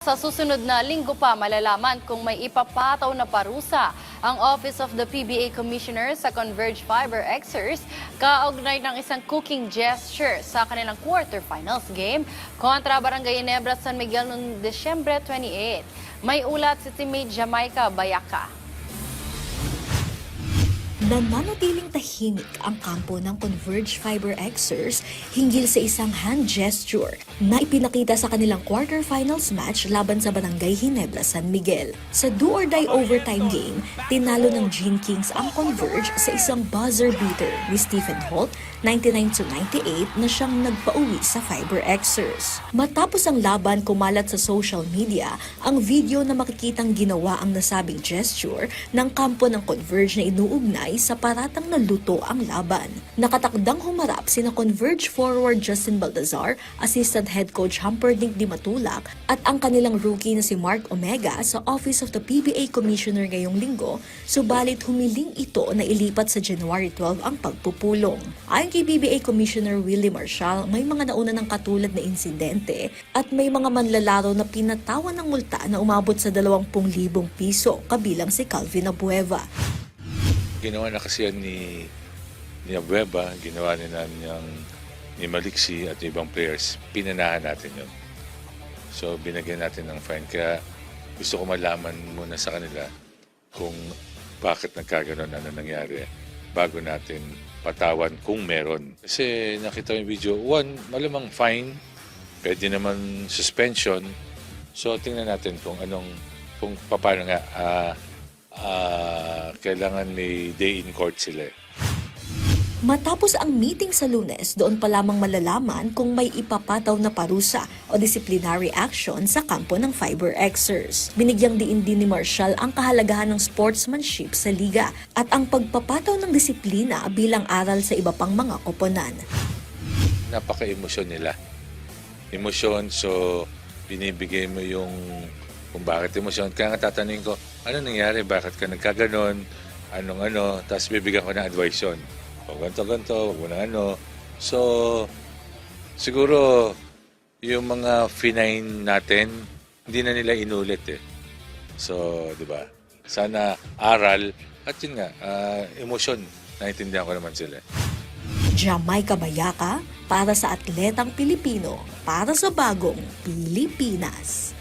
Sa susunod na linggo pa malalaman kung may ipapataw na parusa ang Office of the PBA Commissioner sa Converge Fiber Xers kaugnay ng isang cooking gesture sa kanilang quarterfinals game kontra Barangay Ginebra San Miguel noong Desyembre 28. May ulat si teammate Jamaica Bayaka. Nananatiling tahimik ang kampo ng Converge Fiber Xers hinggil sa isang hand gesture na ipinakita sa kanilang quarterfinals match laban sa Barangay Ginebra San Miguel. Sa do-or-die overtime game, tinalo ng Gene Kings ang Converge sa isang buzzer beater ni Stephen Holt 99-98 na siyang nagpauwi sa Fiber Xers. Matapos ang laban, kumalat sa social media ang video na makikitang ginawa ang nasabing gesture ng kampo ng Converge na inuugnay sa paratang naluto ang laban. Nakatakdang humarap sina Converge forward Justin Baldazar, assistant head coach Humperdinck Di Matulak at ang kanilang rookie na si Mark Omega sa Office of the PBA Commissioner ngayong linggo, subalit humiling ito na ilipat sa January 12 ang pagpupulong. Ayon kay PBA Commissioner Willie Marshall, may mga nauna ng katulad na insidente at may mga manlalaro na pinatawan ng multa na umabot sa 20,000 piso kabilang si Calvin Abueva. Ginawa na kasi yan ni Abueva, ginawa ni Maliksi at ibang players. Pinanahan natin yun. So binagyan natin ng fine. Kaya gusto ko malaman muna sa kanila kung bakit nagkaganon, ano nangyari, bago natin patawan kung meron. Kasi nakita yung video, one, malamang fine, pwede naman suspension. So tingnan natin kung paano nga, kailangan may day in court sila. Matapos ang meeting sa Lunes, doon pa lamang malalaman kung may ipapataw na parusa o disciplinary action sa kampo ng Fiber Xers. Binigyang diin din ni Marshall ang kahalagahan ng sportsmanship sa liga at ang pagpapataw ng disiplina bilang aral sa iba pang mga koponan. Napaka-emosyon nila. Emosyon, so binibigay mo yung kung bakit emosyon. Kaya nga tatanungin ko, ano nangyari? Bakit ka nagkaganon? Tapos bibigyan ko ng advice yun. O ganito, wag mo na So, siguro, yung mga finine natin, hindi na nila inulit eh. So, di ba? Sana aral, at yun nga, emosyon. Naintindihan ko naman sila. Jamaica Bayaka para sa atletang Pilipino, para sa bagong Pilipinas.